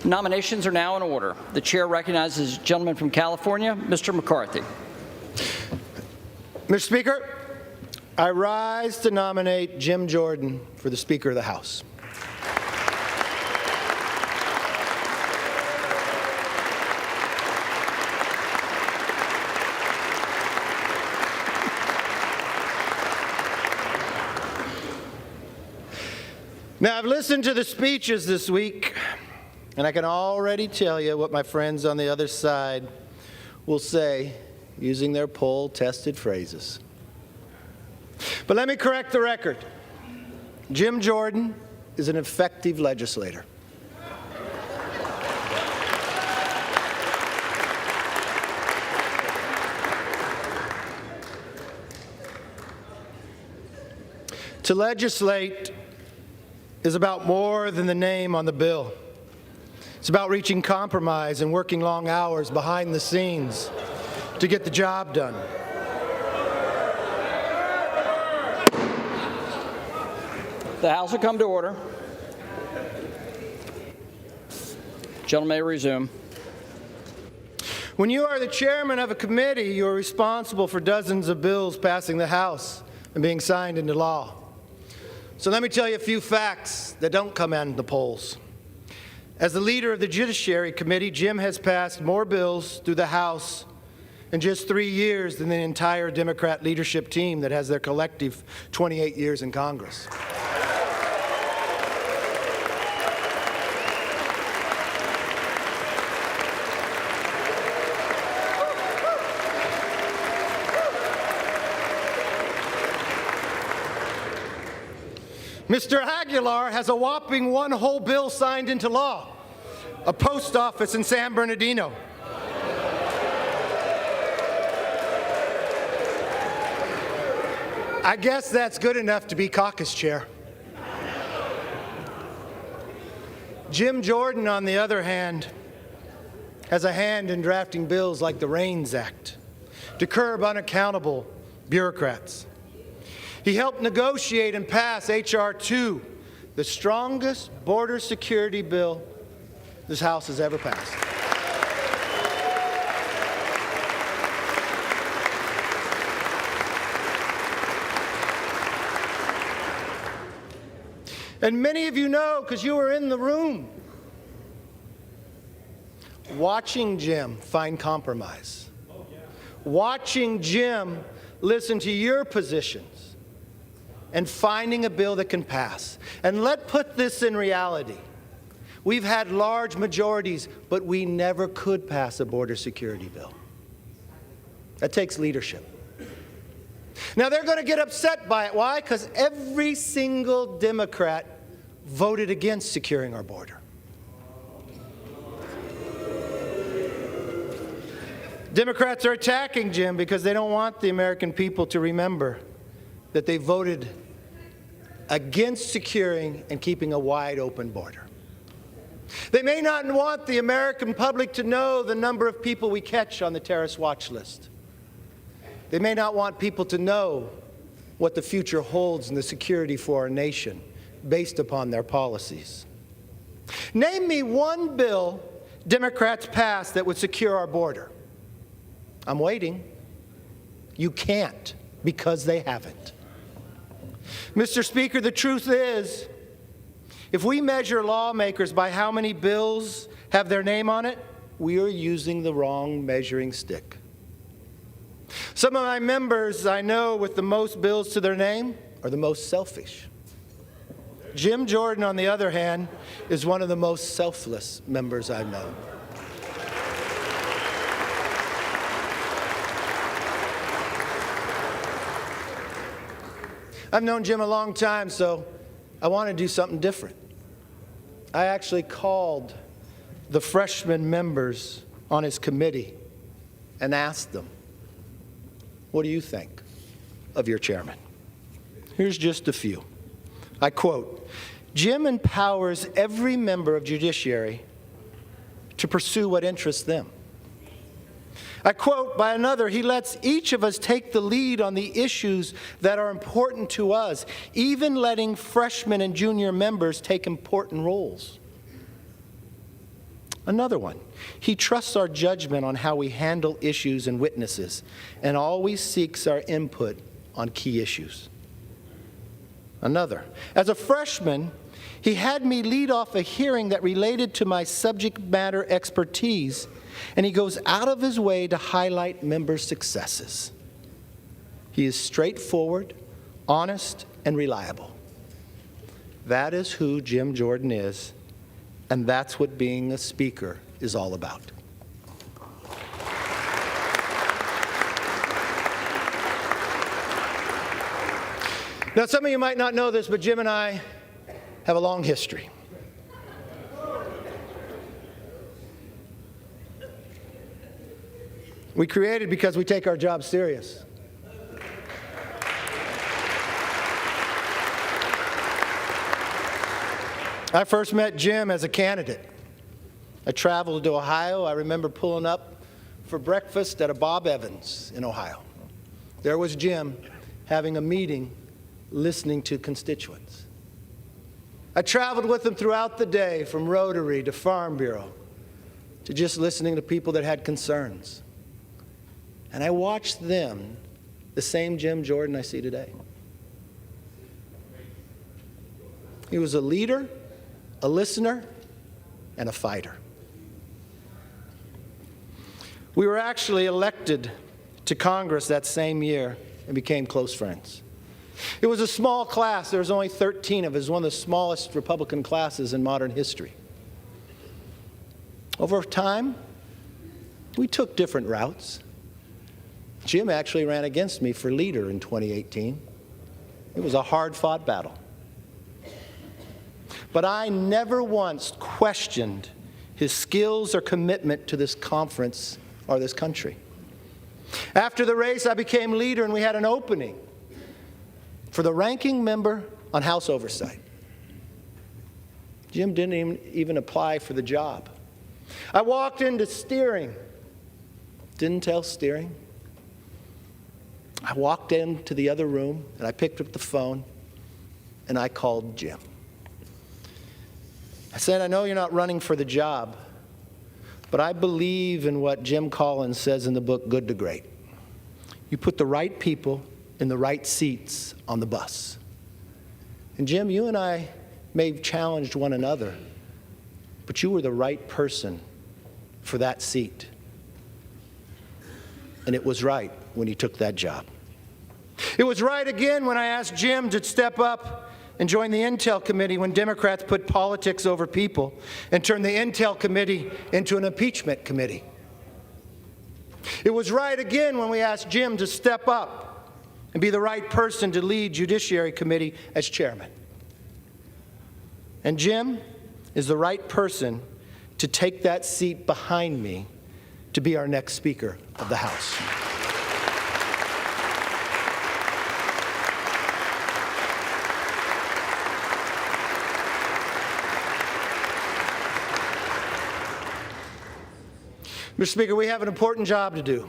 Nominations are now in order. The chair recognizes the gentleman from California, Mr. McCarthy. Mr. Speaker, I rise to nominate Jim Jordan for the Speaker of the House. Now, I've listened to the speeches this week, and I can already tell you what my friends on the other side will say using their poll-tested phrases. But let me correct the record. Jim Jordan is an effective legislator. To legislate is about more than the name on the bill. It's about reaching compromise and working long hours behind the scenes to get the job done. The House will come to order. Gentleman may resume. When you are the chairman of a committee, you are responsible for dozens of bills passing the House and being signed into law. So let me tell you a few facts that don't come out in the polls. As the leader of the Judiciary Committee, Jim has passed more bills through the House in just 3 years than the entire Democrat leadership team that has their collective 28 years in Congress. Mr. Aguilar has a whopping one whole bill signed into law, a post office in San Bernardino. I guess that's good enough to be caucus chair. Jim Jordan, on the other hand, has a hand in drafting bills like the REINS Act to curb unaccountable bureaucrats. He helped negotiate and pass H.R. 2, the strongest border security bill this House has ever passed. And many of you know, because you were in the room, watching Jim find compromise, watching Jim listen to your positions, and finding a bill that can pass. And let's put this in reality. We've had large majorities, but we never could pass a border security bill. That takes leadership. Now, they're going to get upset by it. Why? Because every single Democrat voted against securing our border. Democrats are attacking Jim because they don't want the American people to remember that they voted against securing and keeping a wide open border. They may not want the American public to know the number of people we catch on the terrorist watch list. They may not want people to know what the future holds in the security for our nation based upon their policies. Name me one bill Democrats passed that would secure our border. I'm waiting. You can't, because they haven't. Mr. Speaker, the truth is, if we measure lawmakers by how many bills have their name on it, we are using the wrong measuring stick. Some of my members I know with the most bills to their name are the most selfish. Jim Jordan, on the other hand, is one of the most selfless members I know. I've known Jim a long time, so I want to do something different. I actually called the freshman members on his committee and asked them, what do you think of your chairman? Here's just a few. I quote, Jim empowers every member of Judiciary to pursue what interests them. I quote by another, he lets each of us take the lead on the issues that are important to us, even letting freshmen and junior members take important roles. Another one, he trusts our judgment on how we handle issues and witnesses and always seeks our input on key issues. Another, as a freshman, he had me lead off a hearing that related to my subject matter expertise, and he goes out of his way to highlight member successes. He is straightforward, honest, and reliable. That is who Jim Jordan is, and that's what being a speaker is all about. Now, some of you might not know this, but Jim and I have a long history. We created because we take our job serious. I first met Jim as a candidate. I traveled to Ohio. I remember pulling up for breakfast at a Bob Evans in Ohio. There was Jim having a meeting, listening to constituents. I traveled with him throughout the day, from Rotary to Farm Bureau, to just listening to people that had concerns. And I watched them, the same Jim Jordan I see today. He was a leader, a listener, and a fighter. We were actually elected to Congress that same year and became close friends. It was a small class. There was only 13 of us. It was one of the smallest Republican classes in modern history. Over time, we took different routes. Jim actually ran against me for leader in 2018. It was a hard-fought battle. But I never once questioned his skills or commitment to this conference or this country. After the race, I became leader, and we had an opening for the ranking member on House Oversight. Jim didn't even apply for the job. I walked into steering. Didn't tell steering. I walked into the other room, and I picked up the phone, and I called Jim. I said, I know you're not running for the job, but I believe in what Jim Collins says in the book, Good to Great. You put the right people in the right seats on the bus. And Jim, you and I may have challenged one another, but you were the right person for that seat. And it was right when you took that job. It was right again when I asked Jim to step up and join the Intel Committee when Democrats put politics over people and turned the Intel Committee into an impeachment committee. It was right again when we asked Jim to step up and be the right person to lead Judiciary Committee as chairman. And Jim is the right person to take that seat behind me to be our next Speaker of the House. Mr. Speaker, we have an important job to do.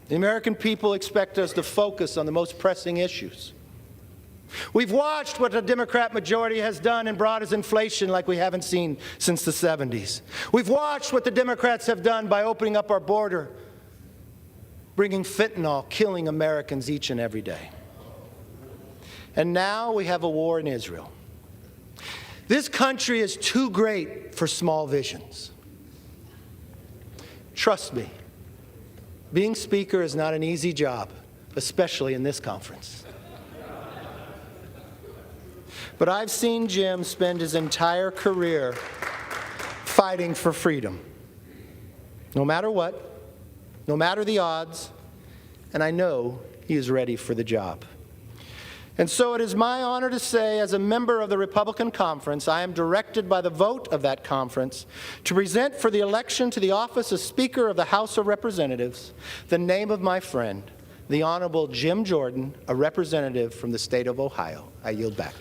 The American people expect us to focus on the most pressing issues. We've watched what the Democrat majority has done and brought us inflation like we haven't seen since the 70s. We've watched what the Democrats have done by opening up our border, bringing fentanyl, killing Americans each and every day. And now we have a war in Israel. This country is too great for small visions. Trust me, being Speaker is not an easy job, especially in this conference. But I've seen Jim spend his entire career fighting for freedom, no matter what, no matter the odds, and I know he is ready for the job. And so it is my honor to say, as a member of the Republican Conference, I am directed by the vote of that conference to present for the election to the office of Speaker of the House of Representatives the name of my friend, the Honorable Jim Jordan, a representative from the state of Ohio. I yield back.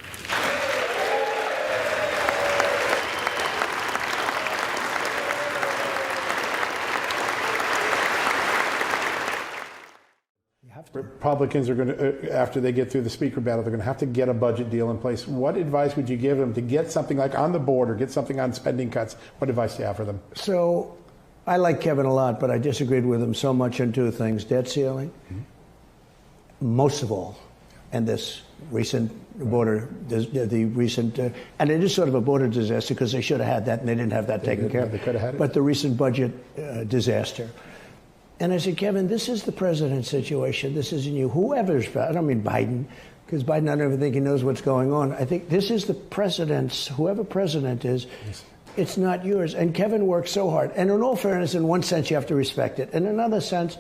You have Republicans are going to, after they get through the speaker battle, they're going to have to get a budget deal in place. What advice would you give them to get something like on the border, get something on spending cuts? What advice do you have for them? So I like Kevin a lot, but I disagreed with him so much on two things. Debt ceiling, most of all, and this recent border, the recent, and it is sort of a border disaster because they should have had that and they didn't have that taken care of. They could have had it. But the recent budget disaster. And I said, Kevin, this is the president's situation. This isn't you. Whoever's, I don't mean Biden, because Biden, I don't even think he knows what's going on. I think this is the president's, whoever president is, it's not yours. And Kevin worked so hard. And in all fairness, in one sense, you have to respect it. In another sense,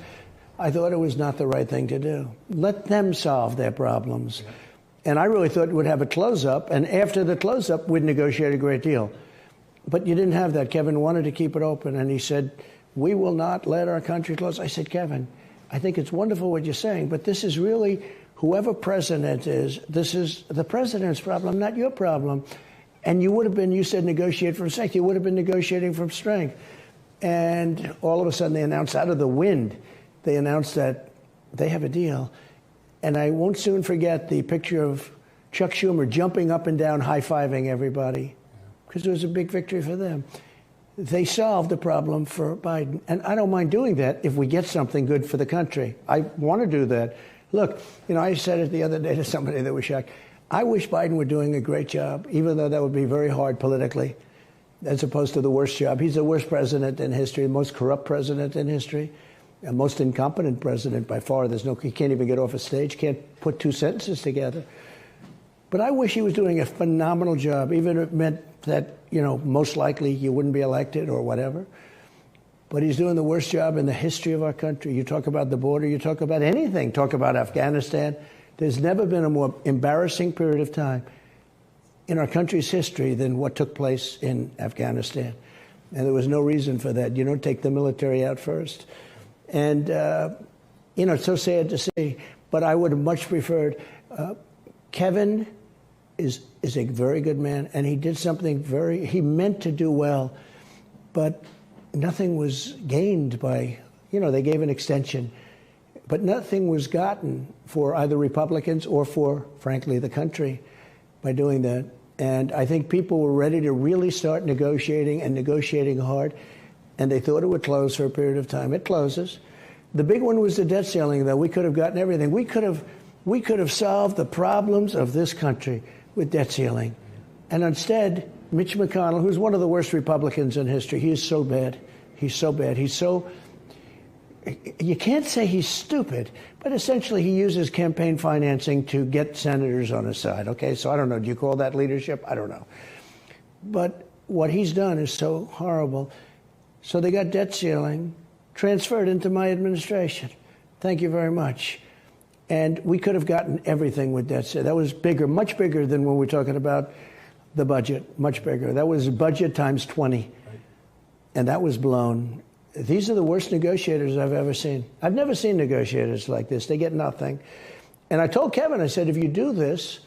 I thought it was not the right thing to do. Let them solve their problems. And I really thought we'd have a close-up, and after the close-up, we'd negotiate a great deal. But you didn't have that. Kevin wanted to keep it open, and he said, we will not let our country close. I said, Kevin, I think it's wonderful what you're saying, but this is really, whoever president is, this is the president's problem, not your problem. And you would have been, you said negotiate from strength. You would have been negotiating from strength. And all of a sudden they announced out of the wind, they announced that they have a deal. And I won't soon forget the picture of Chuck Schumer jumping up and down, high-fiving everybody, because it was a big victory for them. They solved the problem for Biden. And I don't mind doing that if we get something good for the country. I want to do that. Look, you know, I said it the other day to somebody that was shocked. I wish Biden were doing a great job, even though that would be very hard politically, as opposed to the worst job. He's the worst president in history, the most corrupt president in history, the most incompetent president by far. He can't even get off a stage, can't put two sentences together. But I wish he was doing a phenomenal job, even if it meant that, you know, most likely you wouldn't be elected or whatever. But he's doing the worst job in the history of our country. You talk about the border, you talk about anything, talk about Afghanistan. There's never been a more embarrassing period of time in our country's history than what took place in Afghanistan. And there was no reason for that. You don't take the military out first. And, you know, it's so sad to see, but I would have much preferred, Kevin is a very good man, and he did something he meant to do well, but nothing was gained by, you know, they gave an extension, but nothing was gotten for either Republicans or for, frankly, the country by doing that. And I think people were ready to really start negotiating and negotiating hard, and they thought it would close for a period of time. It closes. The big one was the debt ceiling, though. We could have gotten everything. We could have solved the problems of this country with debt ceiling. And instead, Mitch McConnell, who's one of the worst Republicans in history, he is so bad. He's so bad. He's so, you can't say he's stupid, but essentially he uses campaign financing to get senators on his side. Okay, so I don't know. Do you call that leadership? I don't know. But what he's done is so horrible. So they got debt ceiling transferred into my administration. Thank you very much. And we could have gotten everything with debt ceiling. That was bigger, much bigger than when we're talking about the budget, much bigger. That was budget times 20. And that was blown. These are the worst negotiators I've ever seen. I've never seen negotiators like this. They get nothing. And I told Kevin, I said, if you do this,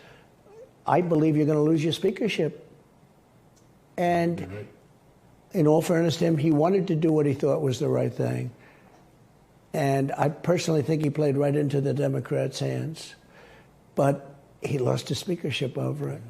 I believe you're going to lose your speakership. And in all fairness to him, he wanted to do what he thought was the right thing. And I personally think he played right into the Democrats' hands. But he lost his speakership over it.